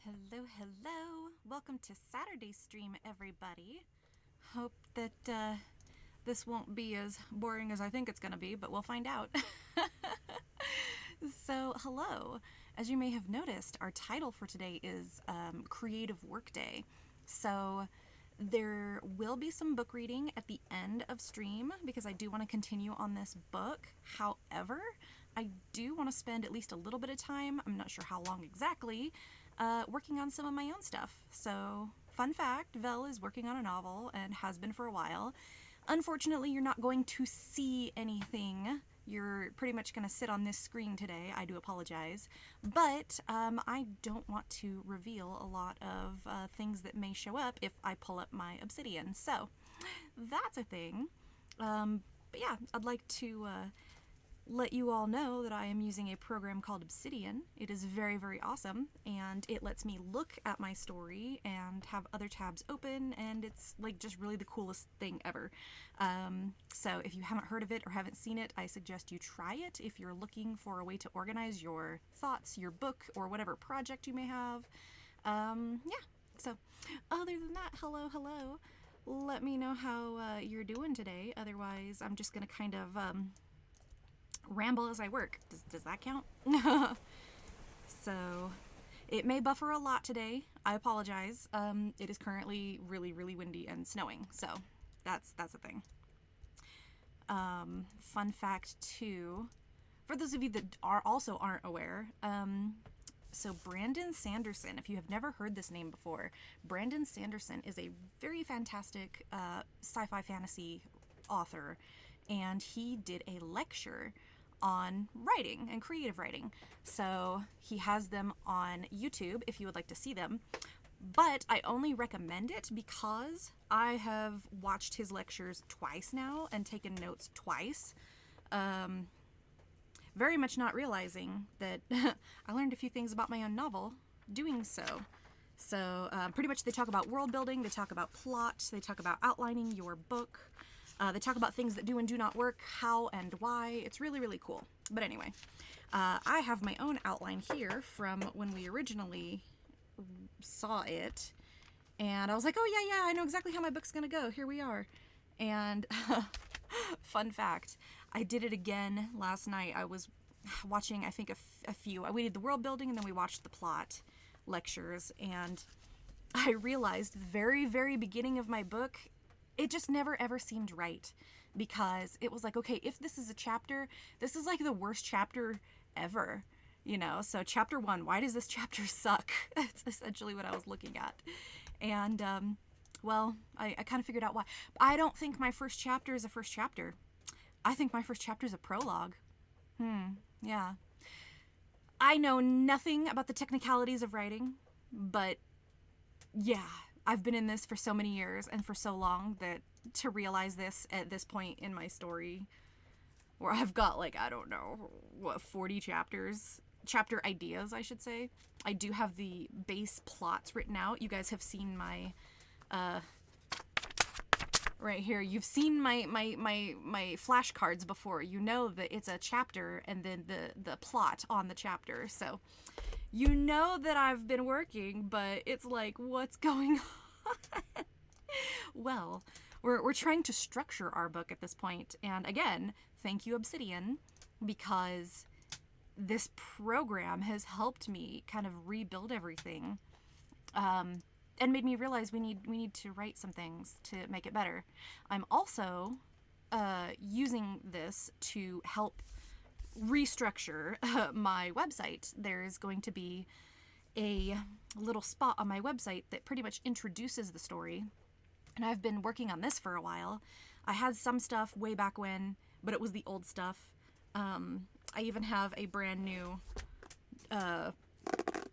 Hello, hello. Welcome to Saturday stream, everybody. Hope that this won't be as boring as I think it's going to be, but we'll find out. So, hello. As you may have noticed, our title for today is Creative Workday. So, there will be some book reading at the end of stream because I do want to continue on this book. However, I do want to spend at least a little bit of time, I'm not sure how long exactly, working on some of my own stuff. So, fun fact, Vel is working on a novel and has been for a while. Unfortunately, you're not going to see anything. You're pretty much going to sit on this screen today. I do apologize. But I don't want to reveal a lot of things that may show up if I pull up my Obsidian. So that's a thing. But yeah, I'd like to let you all know that I am using a program called Obsidian. It is very, very awesome, and it lets me look at my story and have other tabs open, and it's like just really the coolest thing ever. So if you haven't heard of it or haven't seen it, I suggest you try it if you're looking for a way to organize your thoughts, your book, or whatever project you may have. Yeah, so other than that, hello, hello. Let me know how you're doing today. Otherwise, I'm just gonna kind of ramble as I work. Does that count? So it may buffer a lot today. I apologize. It is currently really, really windy and snowing, so that's a thing. Fun fact too, for those of you that aren't aware, so Brandon Sanderson, if you have never heard this name before, Brandon Sanderson is a very fantastic sci-fi fantasy author, and he did a lecture on writing and creative writing. So he has them on YouTube if you would like to see them. But I only recommend it because I have watched his lectures twice now and taken notes twice. Very much not realizing that I learned a few things about my own novel doing so. So pretty much they talk about world building, they talk about plot, they talk about outlining your book. They talk about things that do and do not work, how and why. It's really, really cool. But anyway, I have my own outline here from when we originally saw it. And I was like, oh, yeah, I know exactly how my book's going to go. Here we are. And fun fact, I did it again last night. I was watching, I think, a few. We did the world building and then we watched the plot lectures. And I realized the very, very beginning of my book, it just never ever seemed right, because it was like, okay, if this is a chapter, this is like the worst chapter ever, you know? So chapter 1, why does this chapter suck? That's essentially what I was looking at. And, well, I kind of figured out why. I don't think my first chapter is a first chapter. I think my first chapter is a prologue. Yeah. I know nothing about the technicalities of writing, but yeah, I've been in this for so many years and for so long that to realize this at this point in my story, where I've got like, I don't know, 40 chapters, chapter ideas, I should say. I do have the base plots written out. You guys have seen my, right here, you've seen my flashcards before. You know that it's a chapter and then the plot on the chapter. So you know that I've been working, but it's like, what's going on? Well, we're trying to structure our book at this point. And again, thank you, Obsidian, because this program has helped me kind of rebuild everything, and made me realize we need to write some things to make it better. I'm also using this to help restructure my website. There's going to be a little spot on my website that pretty much introduces the story, and I've been working on this for a while. I had some stuff way back when, but it was the old stuff. I even have a brand new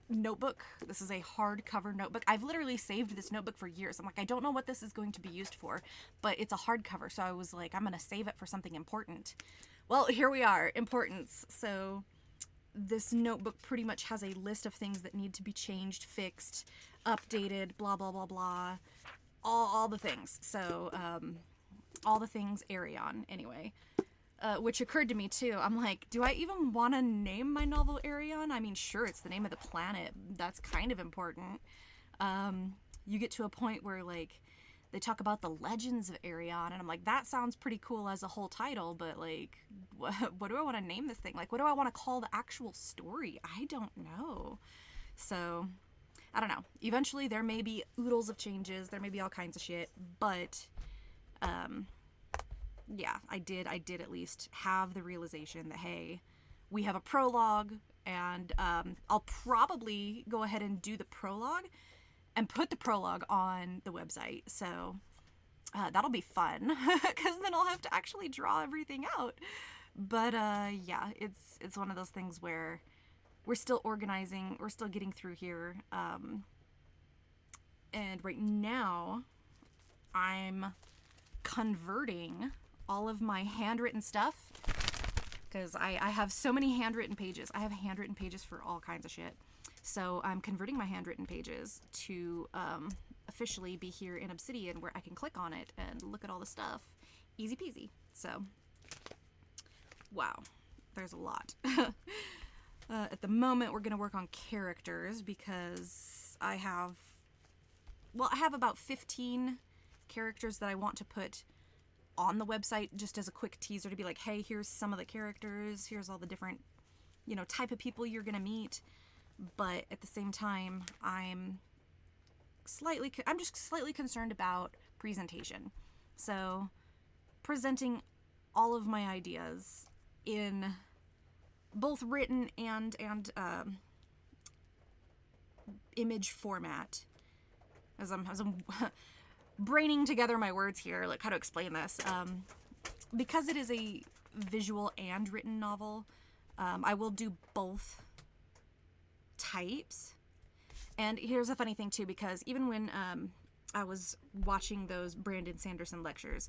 notebook. This is a hardcover notebook. I've literally saved this notebook for years. I'm like, I don't know what this is going to be used for, but it's a hardcover, so I was like, I'm gonna save it for something important. Well, here we are, importance. So this notebook pretty much has a list of things that need to be changed, fixed, updated, blah, blah, blah, blah. All the things. So, all the things Arion, anyway. which occurred to me too. I'm like, do I even want to name my novel Arion? I mean, sure, it's the name of the planet. That's kind of important. You get to a point where, like, they talk about the legends of Arion, and I'm like, that sounds pretty cool as a whole title, but, like, what do I want to name this thing? Like, what do I want to call the actual story? I don't know. So, I don't know. Eventually, there may be oodles of changes. There may be all kinds of shit, but, yeah, I did at least have the realization that, hey, we have a prologue, and I'll probably go ahead and do the prologue and put the prologue on the website. So that'll be fun, because then I'll have to actually draw everything out. But yeah, it's one of those things where we're still organizing, we're still getting through here. And right now, I'm converting all of my handwritten stuff, because I have so many handwritten pages. I have handwritten pages for all kinds of shit. So I'm converting my handwritten pages to officially be here in Obsidian, where I can click on it and look at all the stuff. Easy peasy. So, wow, there's a lot. At the moment, we're going to work on characters, because I have about 15 characters that I want to put on the website, just as a quick teaser to be like, hey, here's some of the characters, here's all the different, type of people you're going to meet. But at the same time, I'm just slightly concerned about presentation. So, presenting all of my ideas in both written and image format. As I'm braining together my words here, like how to explain this. Because it is a visual and written novel, I will do both types. And here's a funny thing too, because even when I was watching those Brandon Sanderson lectures,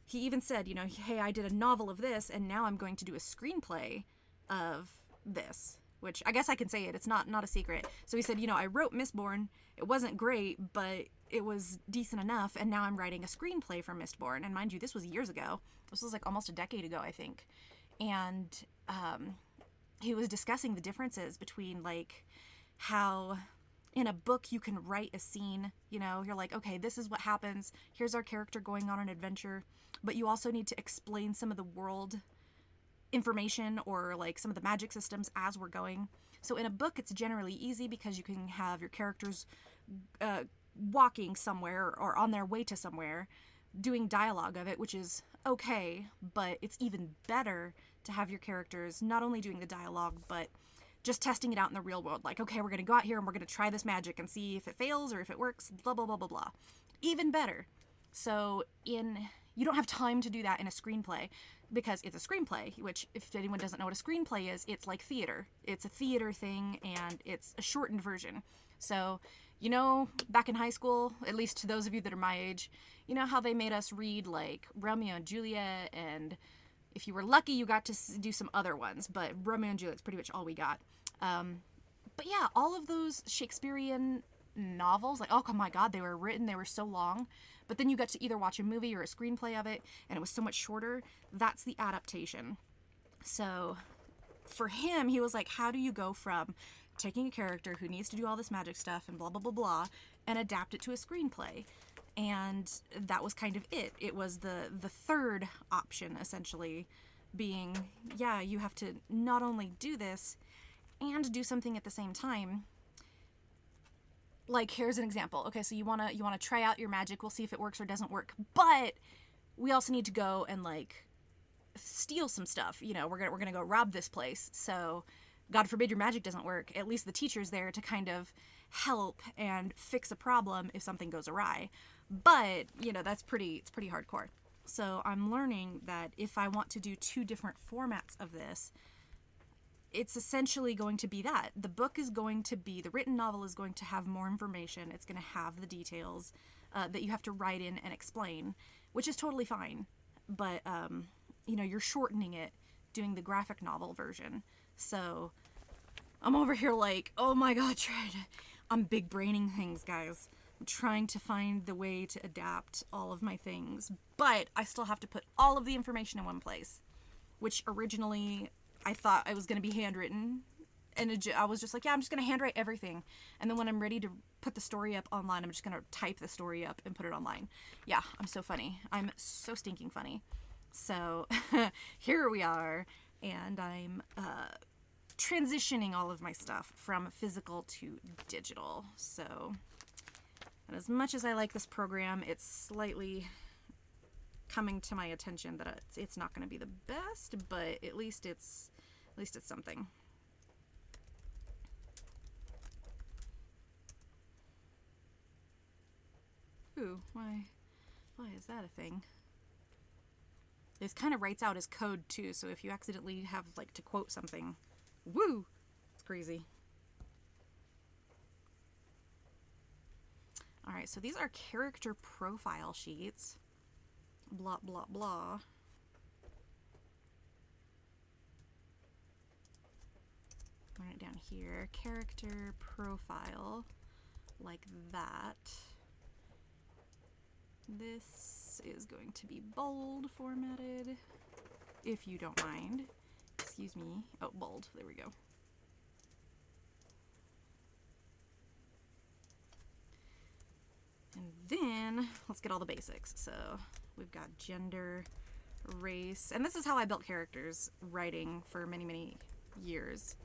he even said, hey, I did a novel of this, and now I'm going to do a screenplay of this, which I guess I can say it. It's not a secret. So he said, I wrote Mistborn. It wasn't great, but it was decent enough, and now I'm writing a screenplay for Mistborn. And mind you, this was years ago. This was like almost a decade ago, I think. And he was discussing the differences between, like, how in a book you can write a scene, you're like, okay, this is what happens, here's our character going on an adventure, but you also need to explain some of the world information or, like, some of the magic systems as we're going. So in a book, it's generally easy, because you can have your characters walking somewhere or on their way to somewhere, doing dialogue of it, which is okay, but it's even better to have your characters not only doing the dialogue, but just testing it out in the real world. Like, okay, we're going to go out here and we're going to try this magic and see if it fails or if it works, blah, blah, blah, blah, blah. Even better. So you don't have time to do that in a screenplay, because it's a screenplay, which, if anyone doesn't know what a screenplay is, it's like theater. It's a theater thing, and it's a shortened version. So, back in high school, at least to those of you that are my age, how they made us read, like, Romeo and Juliet, and if you were lucky, you got to do some other ones, but Romeo and Juliet's pretty much all we got. But yeah, all of those Shakespearean novels, like, oh my god, they were so long, but then you got to either watch a movie or a screenplay of it, and it was so much shorter. That's the adaptation. So for him, he was like, how do you go from taking a character who needs to do all this magic stuff and blah, blah, blah, blah, and adapt it to a screenplay? And that was kind of it. It was the third option, essentially, being, yeah, you have to not only do this and do something at the same time. Like, here's an example. Okay, so you wanna try out your magic. We'll see if it works or doesn't work. But we also need to go and, like, steal some stuff. We're gonna go rob this place. So, God forbid your magic doesn't work. At least the teacher's there to kind of help and fix a problem if something goes awry. But, it's pretty hardcore. So I'm learning that if I want to do two different formats of this, it's essentially going to be that. The written novel is going to have more information. It's going to have the details that you have to write in and explain, which is totally fine. But, you're shortening it, doing the graphic novel version. So I'm over here like, oh my god, I'm big braining things, guys. I'm trying to find the way to adapt all of my things, but I still have to put all of the information in one place. which originally I thought I was going to be handwritten. And I was just like, yeah, I'm just going to handwrite everything. And then when I'm ready to put the story up online, I'm just going to type the story up and put it online. Yeah, I'm so funny. I'm so stinking funny. So here we are. And I'm transitioning all of my stuff from physical to digital. So, and as much as I like this program, it's slightly coming to my attention that it's not going to be the best, but at least it's something. Ooh, why is that a thing? This kind of writes out as code too, so if you accidentally have like to quote something, woo, it's crazy. All right, so these are character profile sheets. Blah, blah, blah. Right down here, character profile, like that. This is going to be bold formatted, if you don't mind. Excuse me. Oh, bold. There we go. And then let's get all the basics. So we've got gender, race, and this is how I built characters writing for many, many years.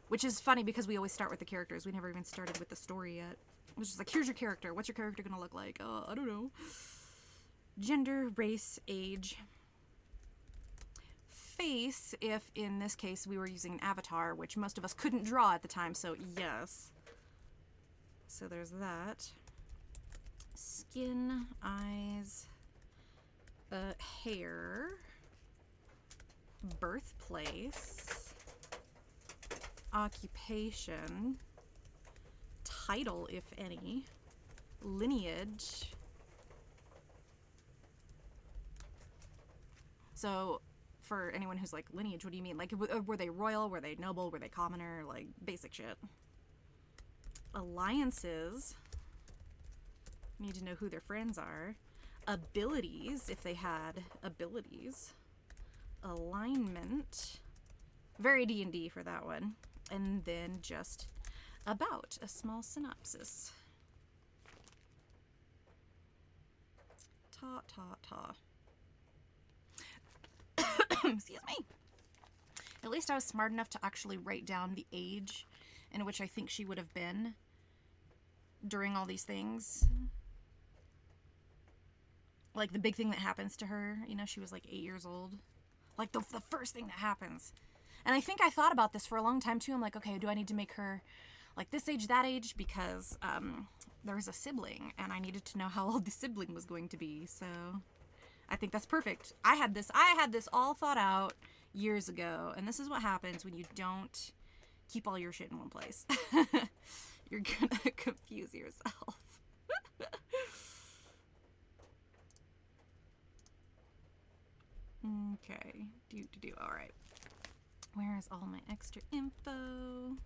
Which is funny because we always start with the characters. We never even started with the story yet. It was just like, here's your character. What's your character gonna look like? I don't know. Gender, race, age. Face, if in this case we were using an avatar, which most of us couldn't draw at the time, so yes. So there's that. Skin, eyes, hair, birthplace, occupation, title, if any, lineage. So for anyone who's like, lineage, what do you mean? Like, were they royal? Were they noble? Were they commoner? Like, basic shit. Alliances. Need to know who their friends are. Abilities, if they had abilities. Alignment. Very D&D for that one. And then just about, a small synopsis. Ta. Excuse me. At least I was smart enough to actually write down the age in which I think she would have been during all these things. Like the big thing that happens to her, you know, she was like 8 years old. Like the first thing that happens. And I think I thought about this for a long time too. I'm like, okay, do I need to make her like this age, that age? Because there was a sibling and I needed to know how old the sibling was going to be. So I think that's perfect. I had this all thought out years ago, and this is what happens when you don't keep all your shit in one place. You're gonna confuse yourself. Okay, all right. Where is all my extra info?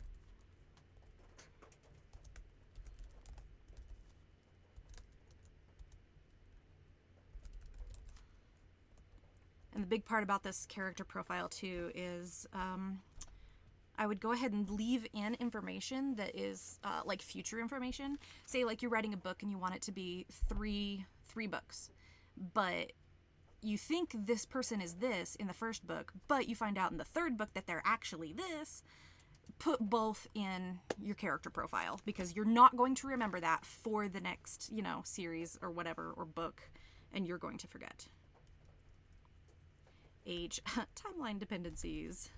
And the big part about this character profile too is I would go ahead and leave in information that is like future information. Say like you're writing a book and you want it to be three books, but you think this person is this in the first book, but you find out in the third book that they're actually this. Put both in your character profile because you're not going to remember that for the next, you know, series or whatever, or book, and you're going to forget. Age, timeline dependencies,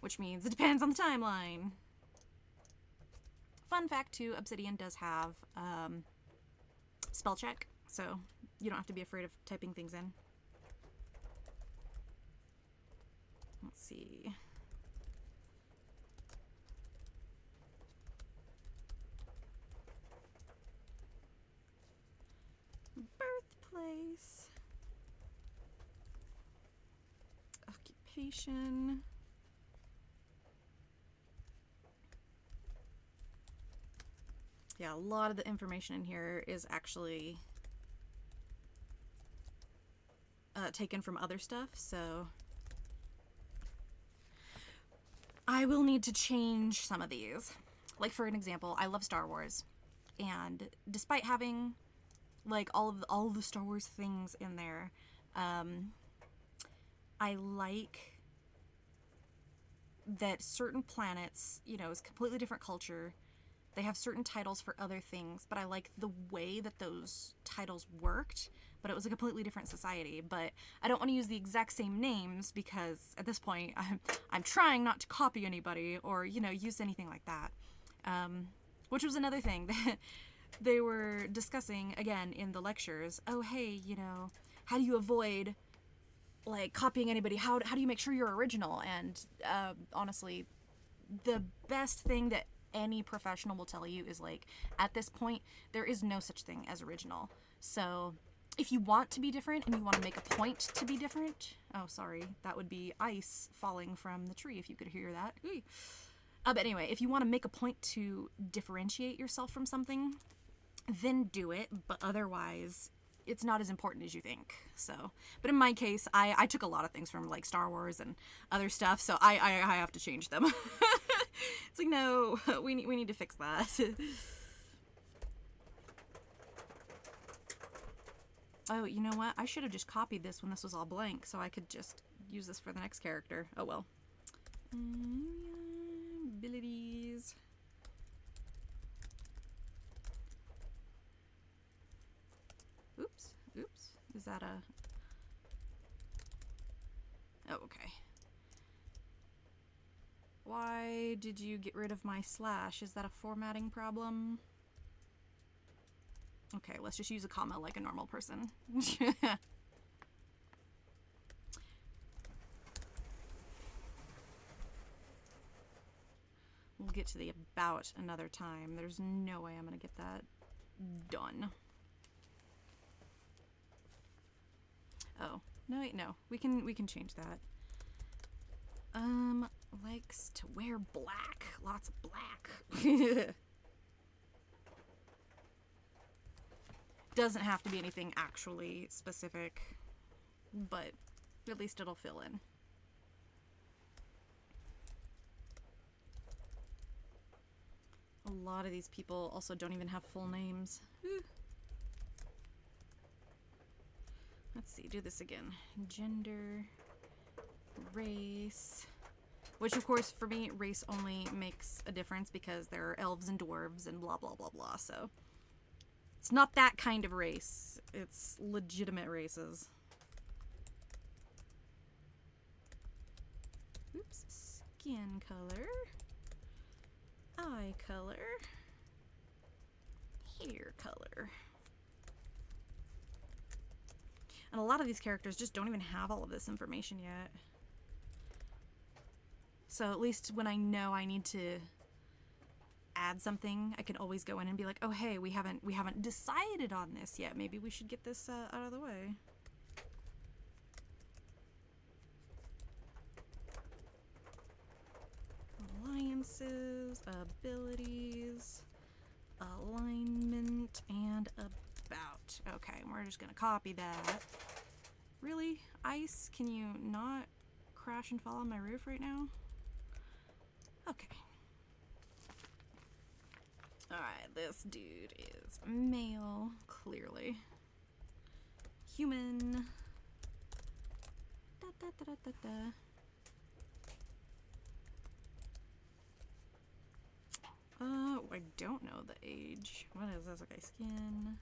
which means it depends on the timeline. Fun fact too, Obsidian does have spell check, so you don't have to be afraid of typing things in. Let's see. Birthplace. Occupation. Yeah, a lot of the information in here is actually taken from other stuff, so I will need to change some of these. Like, for an example, I love Star Wars, and despite having like all of the Star Wars things in there, I like that certain planets, you know, is completely different culture. They have certain titles for other things, but I like the way that those titles worked, but it was a completely different society. But I don't want to use the exact same names because at this point I'm trying not to copy anybody or, you know, use anything like that. Which was another thing that they were discussing again in the lectures. Oh, hey, you know, how do you avoid like copying anybody? How do you make sure you're original? And honestly, the best thing that any professional will tell you is like, at this point, there is no such thing as original. So if you want to be different and you want to make a point to be different, oh, sorry, that would be ice falling from the tree if you could hear that. But anyway, if you want to make a point to differentiate yourself from something, then do it, but otherwise it's not as important as you think. So, but in my case, I took a lot of things from like Star Wars and other stuff, so I have to change them. It's like, no, we need to fix that. Oh, you know what? I should have just copied this when this was all blank, so I could just use this for the next character. Oh well. Abilities. Oops. Is that a... Oh, okay. Why did you get rid of my slash? Is that a formatting problem? Okay, let's just use a comma like a normal person. We'll get to the about another time. There's no way I'm gonna get that done. Oh, no, wait, no. We can change that. Likes to wear black. Lots of black. Doesn't have to be anything actually specific, but at least it'll fill in. A lot of these people also don't even have full names. Let's see, do this again. Gender, race, which of course for me, race only makes a difference because there are elves and dwarves and blah, blah, blah, blah. So it's not that kind of race. It's legitimate races. Oops, skin color, eye color, hair color. And a lot of these characters just don't even have all of this information yet. So at least when I know I need to add something, I can always go in and be like, oh hey, we haven't decided on this yet. Maybe we should get this out of the way. Alliances, abilities, alignment, and about. Okay, we're just gonna copy that. Really? Ice, can you not crash and fall on my roof right now? Okay. Alright, this dude is male, clearly. Human. Da, da, da, da, da, da. I don't know the age. What is this? Okay, skin.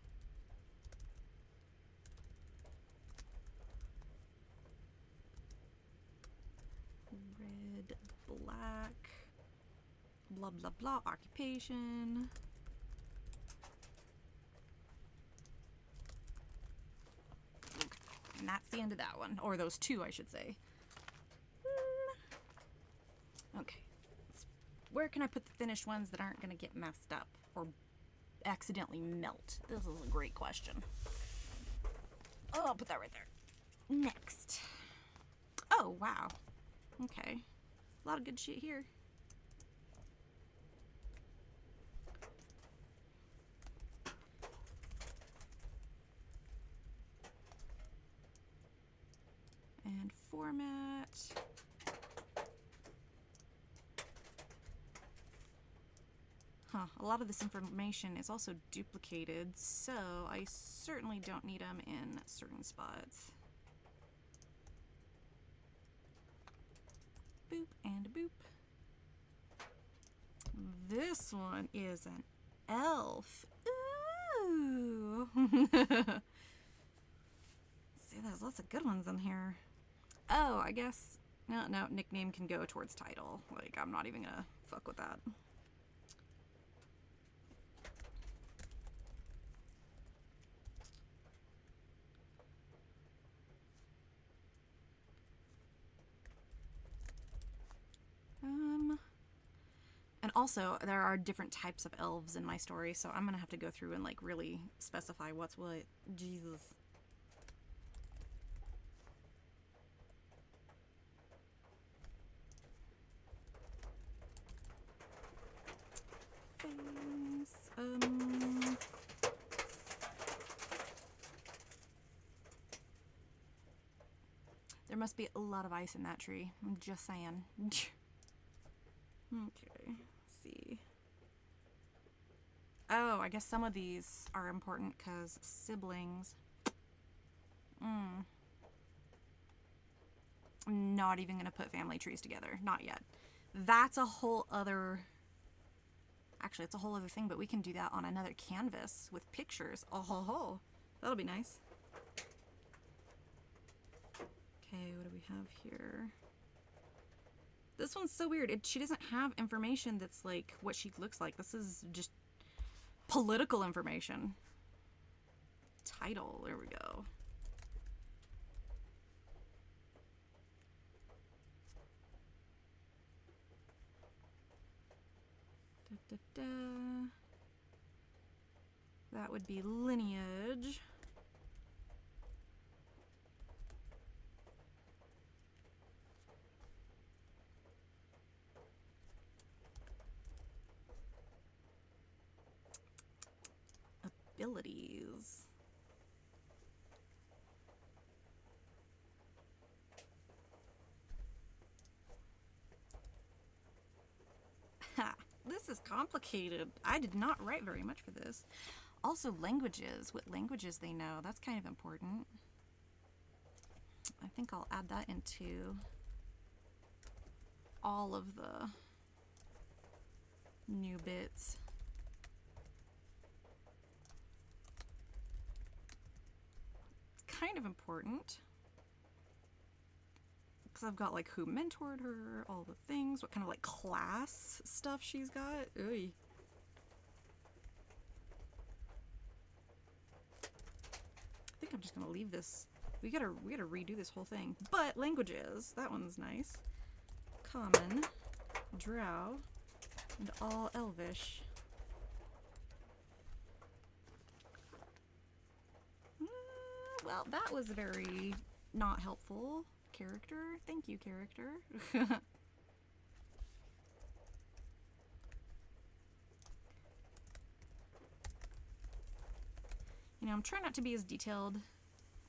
Red, black, blah, blah, blah, occupation. Okay, and that's the end of that one. Or those two, I should say. Okay. Where can I put the finished ones that aren't going to get messed up or accidentally melt? This is a great question. Oh, I'll put that right there. Next. Oh, wow. Okay. A lot of good shit here. format. Huh, a lot of this information is also duplicated, so I certainly don't need them in certain spots. Boop and boop. This one is an elf. Ooh. See, there's lots of good ones in here. Oh, I guess, no, nickname can go towards title. Like, I'm not even gonna fuck with that. And also, there are different types of elves in my story, so I'm gonna have to go through and like really specify what's what. Jesus. There must be a lot of ice in that tree. I'm just saying. Okay, let's see. Oh, I guess some of these are important because siblings. I'm not even gonna put family trees together. Not yet. That's a whole other... Actually, it's a whole other thing, but we can do that on another canvas with pictures. Oh ho ho! That'll be nice. Okay, what do we have here? This one's so weird. She doesn't have information that's like what she looks like. This is just political information. Title, there we go. Da, da, da. That would be lineage. Abilities. Ha! This is complicated. I did not write very much for this. Also languages. What languages they know. That's kind of important. I think I'll add that into all of the new bits. Kind of important because I've got like who mentored her, all the things, what kind of like class stuff she's got. Ooh. I think I'm just gonna leave this. We gotta redo this whole thing. But languages, that one's nice. Common, Drow, and all Elvish. Well, that was very not helpful. Character. Thank you, character. You know, I'm trying not to be as detailed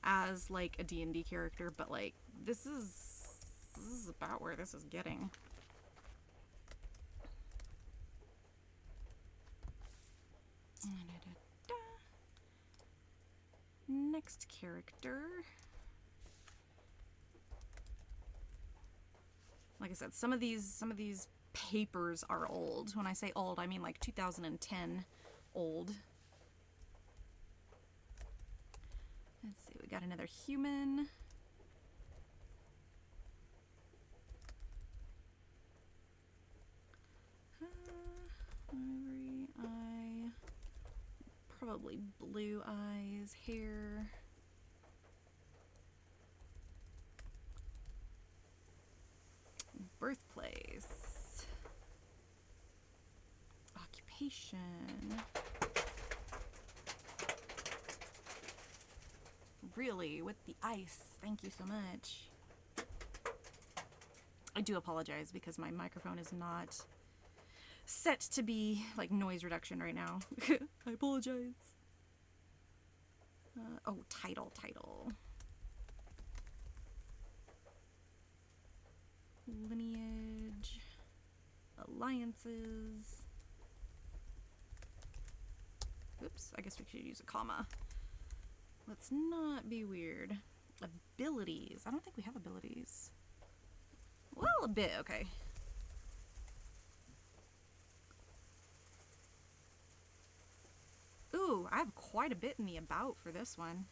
as like a D&D character, but like this is about where this is getting. Next character. Like I said, some of these papers are old. When I say old, I mean like 2010 old. Let's see, we got another human. Ivory eye. Probably blue eyes, hair. Birthplace. Occupation. Really, with the ice. Thank you so much. I do apologize because my microphone is not set to be like noise reduction right now. I apologize. Oh, title. lineage, alliances. Oops, I guess we could use a comma. Let's not be weird. Abilities. I don't think we have abilities. Well, a bit, okay. Ooh, I have quite a bit in the about for this one.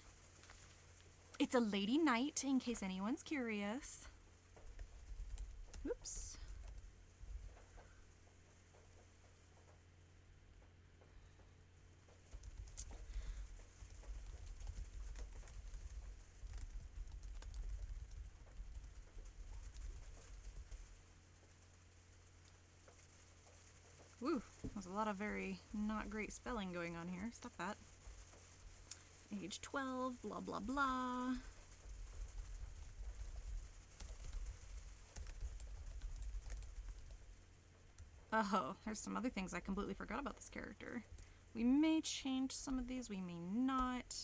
It's a lady knight, in case anyone's curious. Oops. Woo, there's a lot of very not great spelling going on here. Stop that. Age 12, blah, blah, blah. Oh, there's some other things I completely forgot about this character. We may change some of these, we may not.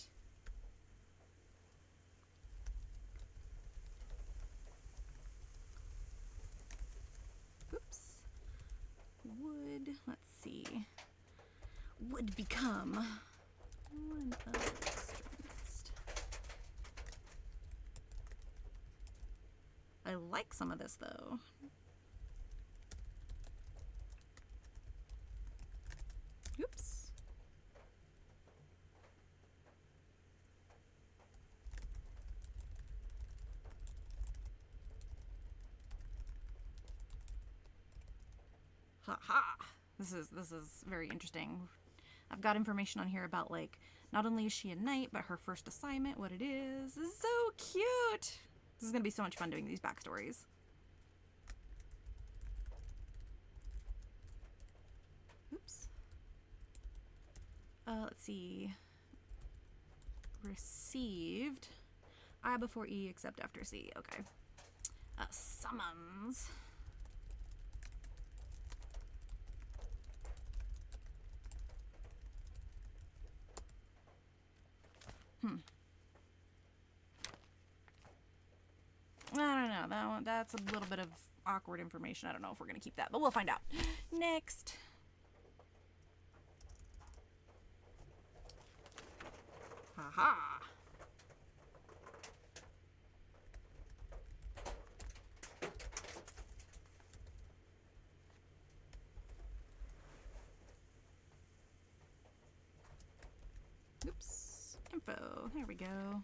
Oops. Would, let's see. Would become one of extremist. I like some of this though. Oops. Ha ha. This is very interesting. I've got information on here about, like, not only is she a knight, but her first assignment, what it is. This is so cute. This is gonna be so much fun doing these backstories. Oops. Let's see. Received. I before E except after C. Okay. Summons. I don't know. That one, that's a little bit of awkward information. I don't know if we're going to keep that, but we'll find out. Next. Haha. Oops. Info. There we go.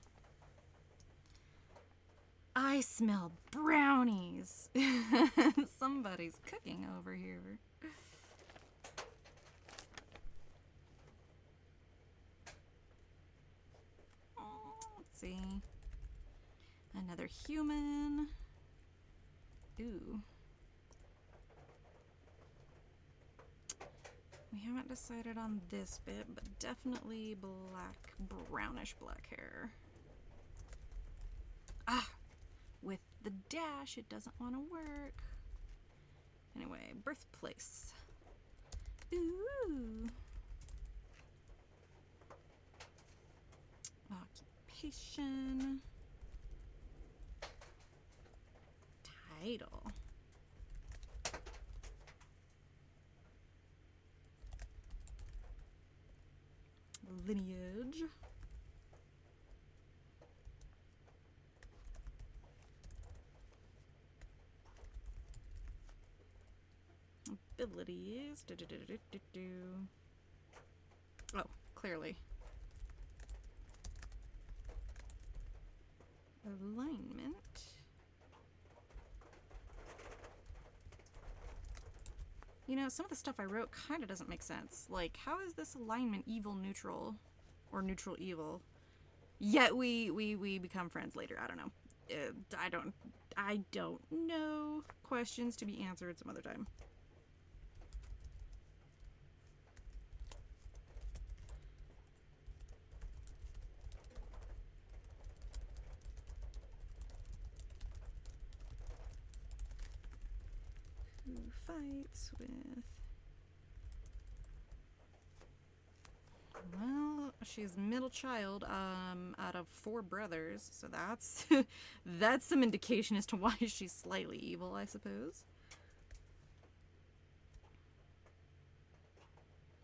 I smell brownies. Somebody's cooking over here. Oh, let's see. Another human. Ooh. We haven't decided on this bit, but definitely black, brownish black hair. Ah! With the dash, it doesn't want to work. Anyway, birthplace. Ooh. Occupation. Title. Lineage. Abilities. Oh, clearly. Alignment. You know, some of the stuff I wrote kind of doesn't make sense. Like, how is this alignment evil neutral or neutral evil? Yet we become friends later. I don't know. I don't know. Questions to be answered some other time. Who fights with... Well, She's middle child out of 4 brothers, so that's that's some indication as to why she's slightly evil, I suppose.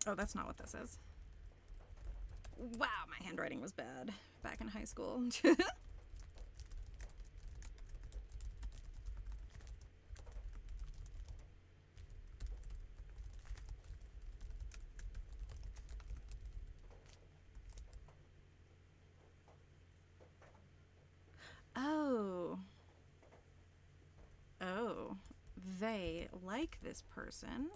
Oh, that's not what that says. Wow, my handwriting was bad back in high school. Oh. Oh. They, like this person,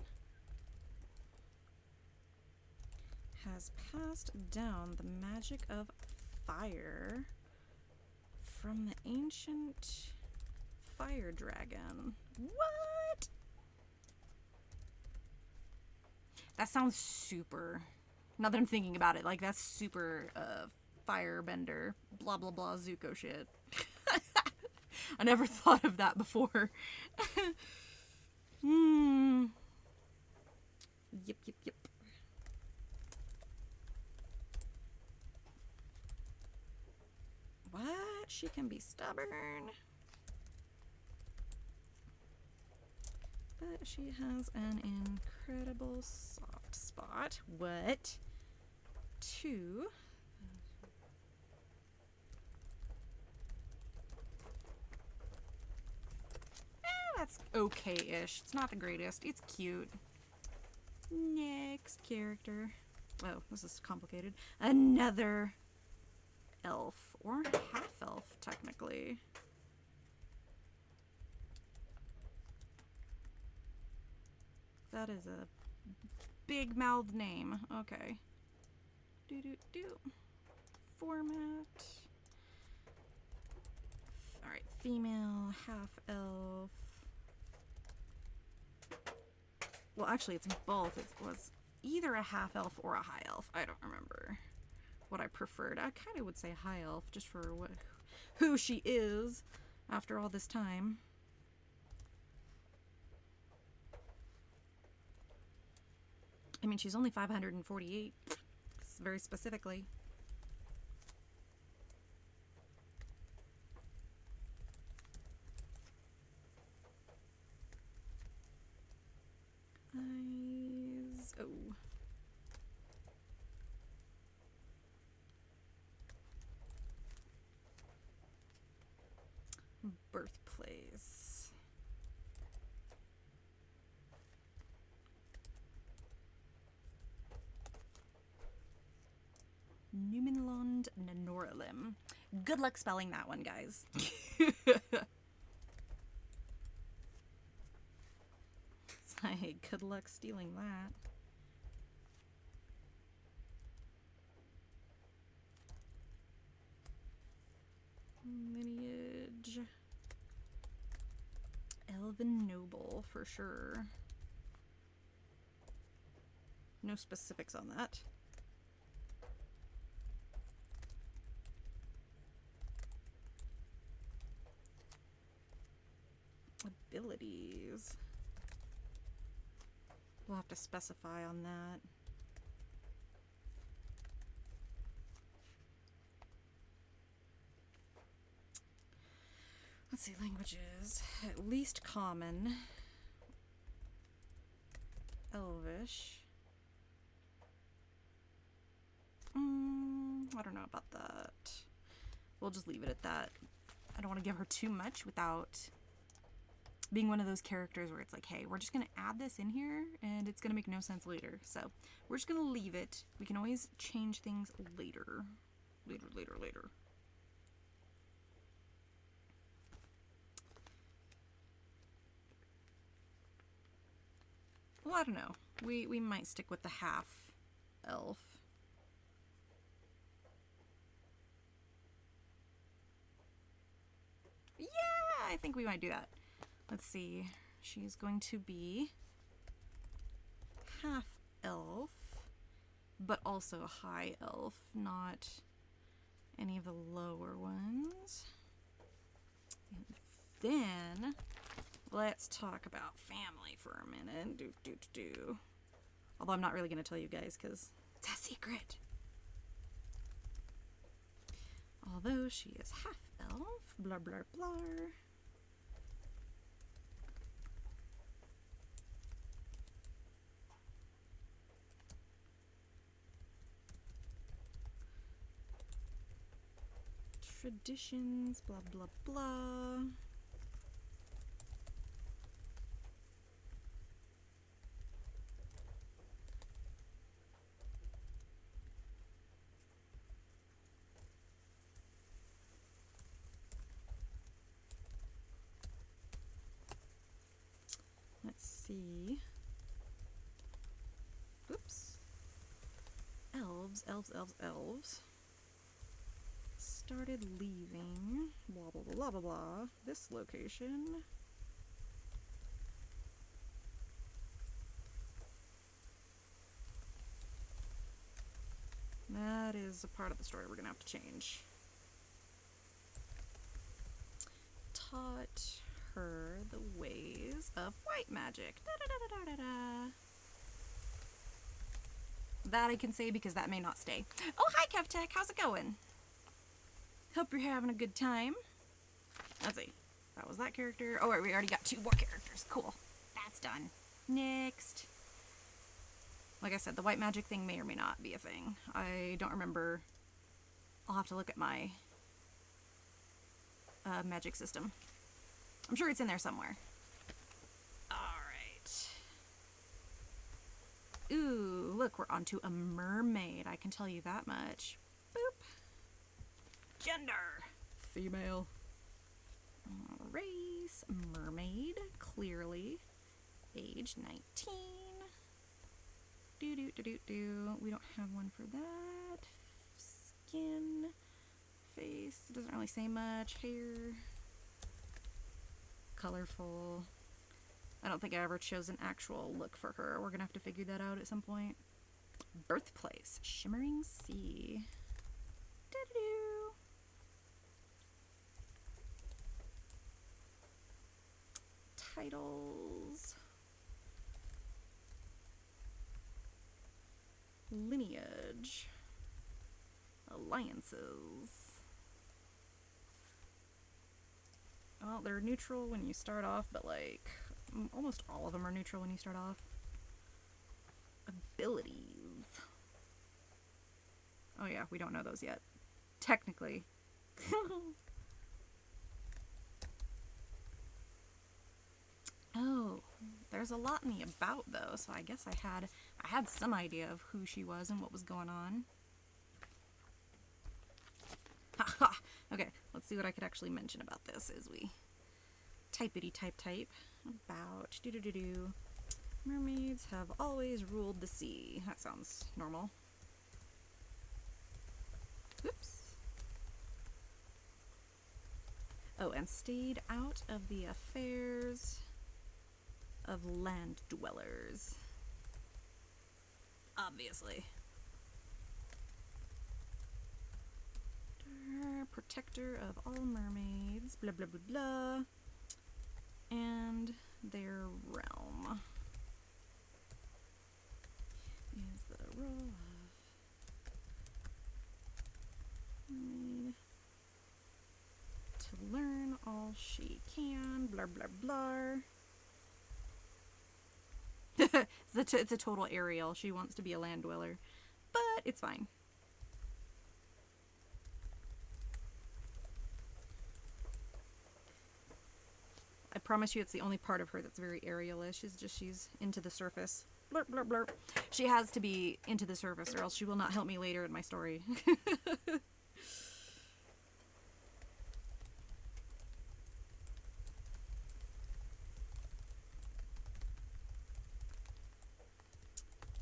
has passed down the magic of fire from the ancient fire dragon. What? That sounds super, now that I'm thinking about it, like that's super firebender, blah blah blah 𝐂𝐫𝐞𝐚 shit. I never thought of that before. Yep, yep, yep. What? She can be stubborn. But she has an incredible soft spot. What? 2. That's okay-ish. It's not the greatest. It's cute. Next character. Oh, this is complicated. Another elf. Or half-elf, technically. That is a big-mouthed name. Okay. Do-do-do. Format. Alright, female, half-elf. Well, actually, it's both. It was either a half-elf or a high-elf. I don't remember what I preferred. I kind of would say high-elf, just for who she is after all this time. I mean, she's only 548, very specifically. Eyes. Oh. Birthplace. Numenland Nanoralim. Good luck spelling that one, guys. It's like, good luck stealing that. Lineage. Elven Noble, for sure. No specifics on that. Abilities. We'll have to specify on that. Let's see, languages. At least common. Elvish. I don't know about that. We'll just leave it at that. I don't want to give her too much without being one of those characters where it's like, hey, we're just going to add this in here and it's going to make no sense later. So we're just going to leave it. We can always change things later. Later. Well, I don't know. We might stick with the half elf. Yeah, I think we might do that. Let's see. She's going to be half elf, but also a high elf, not any of the lower ones. And then let's talk about family for a minute. Although I'm not really going to tell you guys because it's a secret. Although she is half elf, blah blah blah. Traditions, blah blah blah. Let's see. Oops. Elves, elves, elves, elves. Started leaving, blah, blah, blah, blah, blah, blah, this location. That is a part of the story we're gonna have to change. Taught her the ways of white magic. Da, da, da, da, da, da. That I can say because that may not stay. Oh, hi, 𝐂𝐫𝐞𝐚, how's it going? Hope you're having a good time. Let's see. That was that character. Oh, wait, we already got 2 more characters. Cool. That's done. Next. Like I said, the white magic thing may or may not be a thing. I don't remember. I'll have to look at my magic system. I'm sure it's in there somewhere. Alright. Ooh, look, we're onto a mermaid. I can tell you that much. Boop. Gender. Female. Race. Mermaid. Clearly. Age 19. Do. We don't have one for that. Skin. Face. Doesn't really say much. Hair. Colorful. I don't think I ever chose an actual look for her. We're gonna have to figure that out at some point. Birthplace. Shimmering Sea. Do-do-do. Titles. Lineage. Alliances. Well, they're neutral when you start off, but like almost all of them are neutral when you start off. Abilities. Oh yeah, we don't know those yet. Technically. Oh, there's a lot in the about though, so I guess I had some idea of who she was and what was going on. Haha. Okay, let's see what I could actually mention about this as we typity type. About do. Mermaids have always ruled the sea. That sounds normal. Oops. Oh, and stayed out of the affairs of land dwellers. Obviously. Protector of all mermaids, blah blah blah blah, and their realm is the role of mermaid to learn all she can, blah blah blah. It's a total Ariel. She wants to be a land dweller, but it's fine. I promise you it's the only part of her that's very Ariel-ish, is just she's into the surface. Blurp, blurp, blurp. She has to be into the surface or else she will not help me later in my story.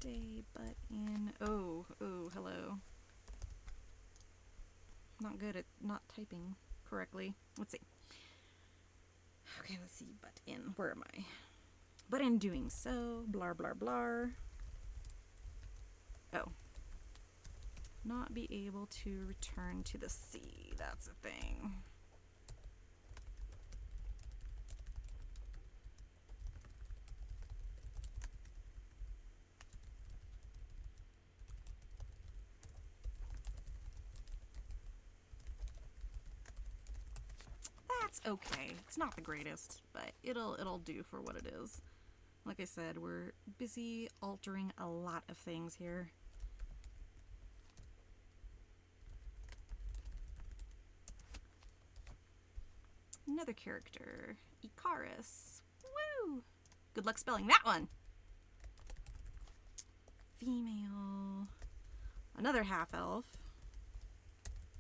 Day but in. Oh, hello. Not good at not typing correctly. Let's see. Okay, let's see. But in. Where am I? But in doing so, blah, blah, blah. Oh. Not be able to return to the sea. That's a thing. It's okay. It's not the greatest, but it'll do for what it is. Like I said, we're busy altering a lot of things here. Another character, 𝐂𝐫𝐞𝐚𝐭𝐢𝐯𝐠. Woo! Good luck spelling that one. Female. Another half-elf.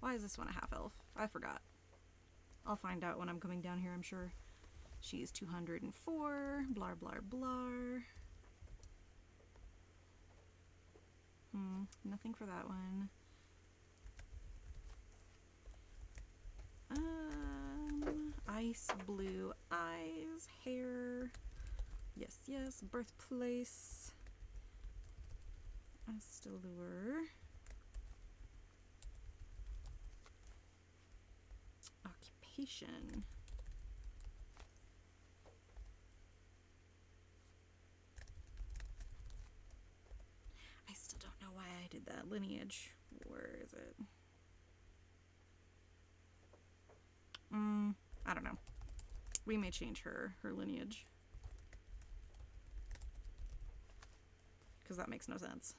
Why is this one a half-elf? I forgot. I'll find out when I'm coming down here, I'm sure. She's 204. Blah, blah, blah. Nothing for that one. Ice blue eyes, hair. Yes, yes. Birthplace. Estelure. Occupation. I still don't know why I did that. Lineage. Where is it? I don't know. We may change her lineage. Because that makes no sense.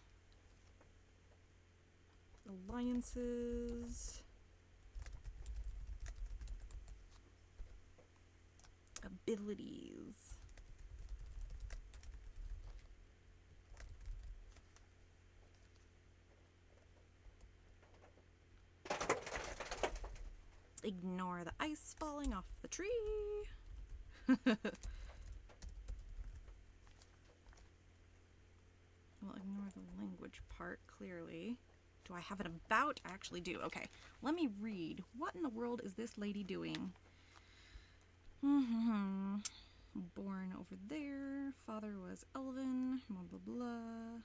Alliances. Abilities. Ignore the ice falling off the tree. Well, ignore the language part, clearly. Do I have it about? I actually do. Okay, let me read. What in the world is this lady doing? Born over there. Father was elven. Blah, blah, blah.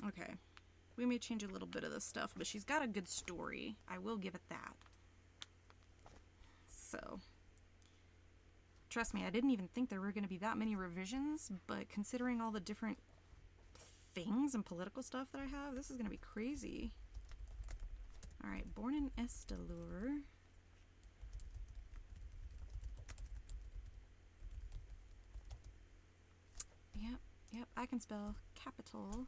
Okay, we may change a little bit of this stuff, but she's got a good story. I will give it that. So, trust me, I didn't even think there were going to be that many revisions, but considering all the different things and political stuff that I have, this is going to be crazy. Alright, born in Estelure. Yep, I can spell capital.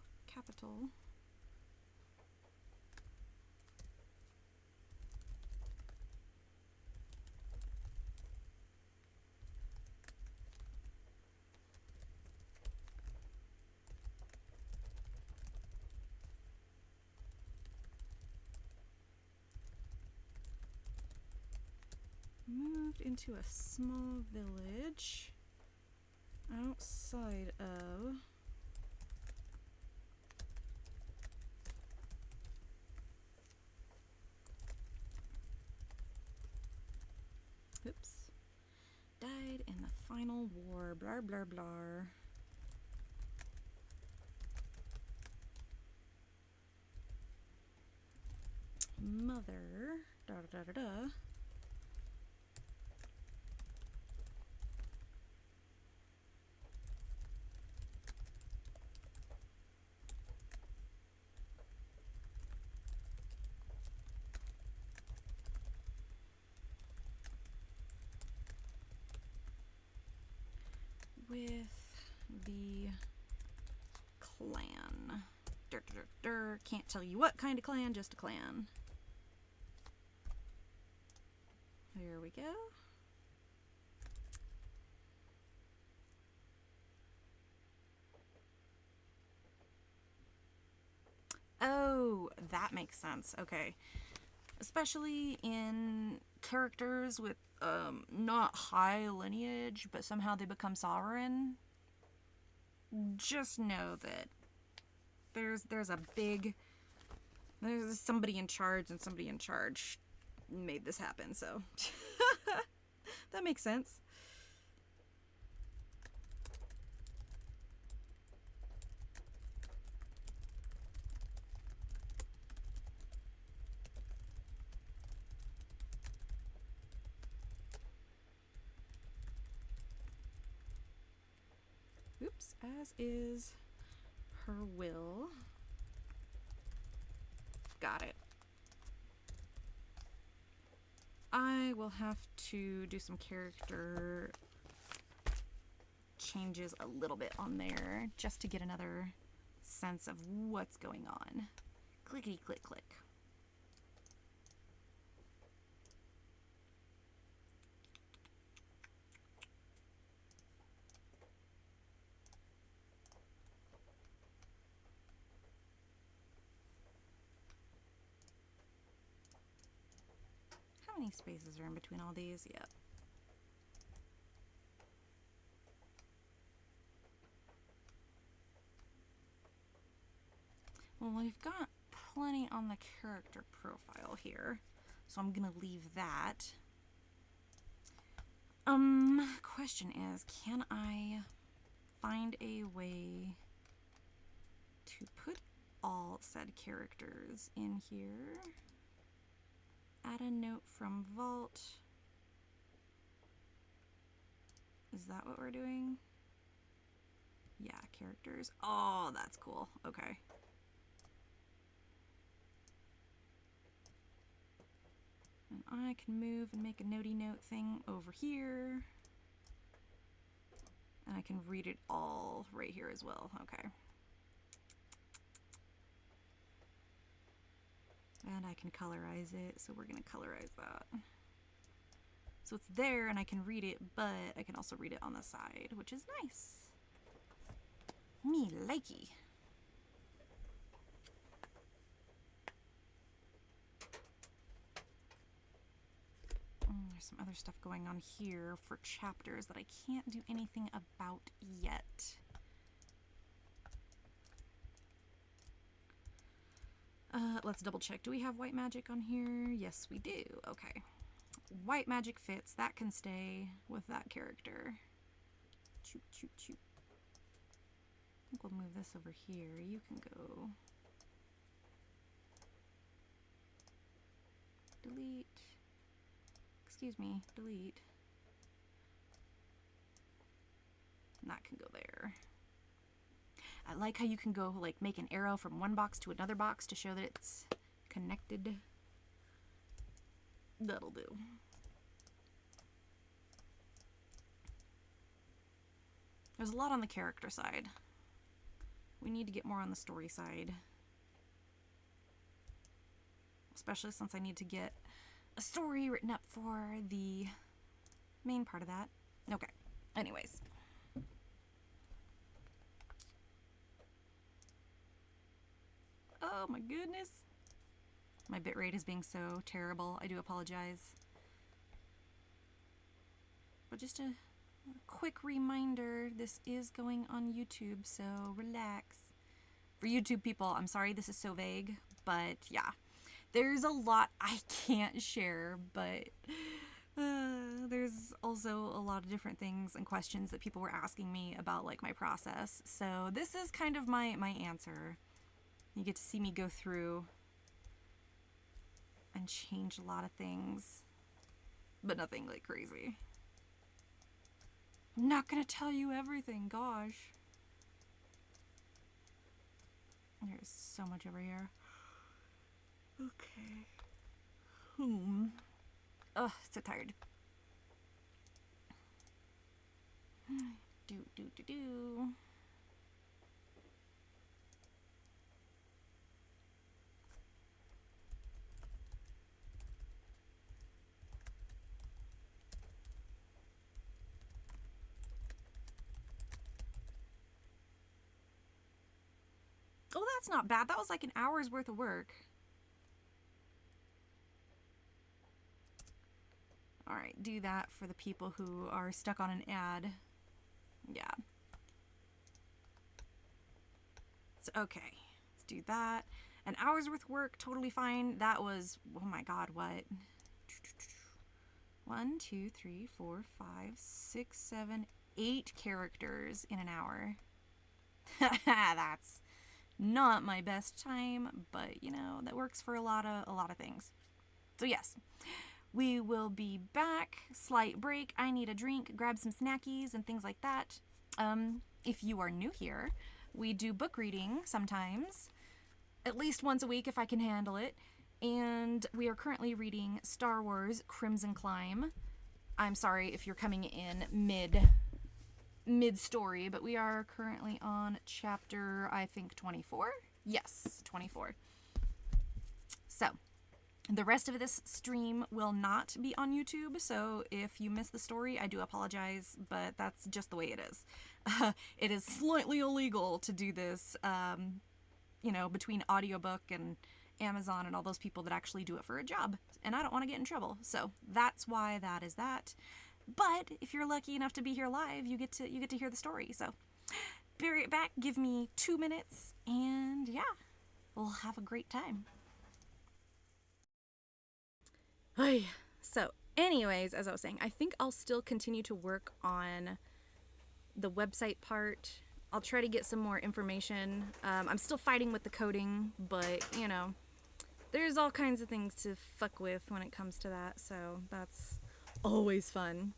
Moved into a small village outside of died in the final war, blah blah blah. Mother, da da da da da. With the clan. Can't tell you what kind of clan, just a clan. There we go. Oh, that makes sense. Okay. Especially in characters with not high lineage, but somehow they become sovereign. Just know that there's somebody in charge, and somebody in charge made this happen, so that makes sense. Oops, as is her will. Got it. I will have to do some character changes a little bit on there just to get another sense of what's going on. Clickety click click. How many spaces are in between all these? Yep. Well, we've got plenty on the character profile here, so I'm gonna leave that. Question is, can I find a way to put all said characters in here? Add a note from Vault. Is that what we're doing? Yeah, characters. Oh, that's cool. Okay. And I can move and make a notey note thing over here. And I can read it all right here as well. Okay. And I can colorize it, so we're gonna colorize that. So it's there and I can read it, but I can also read it on the side, which is nice. Me likey. There's some other stuff going on here for chapters that I can't do anything about yet. Let's double check. Do we have white magic on here? Yes, we do. Okay. White magic fits. That can stay with that character. Choop, choop, choop. I think we'll move this over here. You can go. Delete. Excuse me. Delete. And that can go there. I like how you can go like make an arrow from one box to another box to show that it's connected. That'll do. There's a lot on the character side. We need to get more on the story side. Especially since I need to get a story written up for the main part of that. Okay, anyways. Oh my goodness. My bitrate is being so terrible. I do apologize. But just a quick reminder, this is going on YouTube, so relax. For YouTube people, I'm sorry this is so vague, but yeah. There's a lot I can't share, but there's also a lot of different things and questions that people were asking me about like my process. So this is kind of my answer. You get to see me go through and change a lot of things, but nothing like crazy. I'm not gonna tell you everything, gosh. There's so much over here. Okay. Ugh, so tired. Do. Oh, that's not bad. That was like an hour's worth of work. All right, do that for the people who are stuck on an ad. Yeah. So, okay, let's do that. An hour's worth of work, totally fine. That was, oh my God, what? 1, 2, 3, 4, 5, 6, 7, 8 characters in an hour. That's not my best time, but you know, that works for a lot of things. So yes, we will be back. Slight break. I need a drink, grab some snackies and things like that. if you are new here, we do book reading sometimes, at least once a week if I can handle it. And we are currently reading Star Wars Crimson Climb. I'm sorry if you're coming in mid story, but we are currently on chapter, I think, 24. Yes, 24. So the rest of this stream will not be on YouTube, so if you missed the story, I do apologize, but that's just the way it is. It is slightly illegal to do this, you know, between audiobook and Amazon and all those people that actually do it for a job, and I don't want to get in trouble, so that's why that is that. But if you're lucky enough to be here live, you get to hear the story. So be right back, give me 2 minutes, and yeah, we'll have a great time. So anyways, as I was saying, I think I'll still continue to work on the website part. I'll try to get some more information. I'm still fighting with the coding, but you know, there's all kinds of things to fuck with when it comes to that, so that's always fun.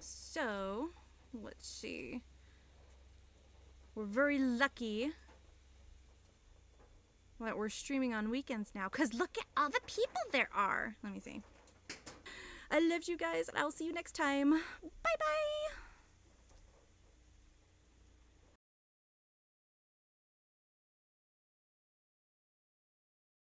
So let's see. We're very lucky that we're streaming on weekends now, because look at all the people there are. Let me see. I loved you guys, and I'll see you next time. Bye bye.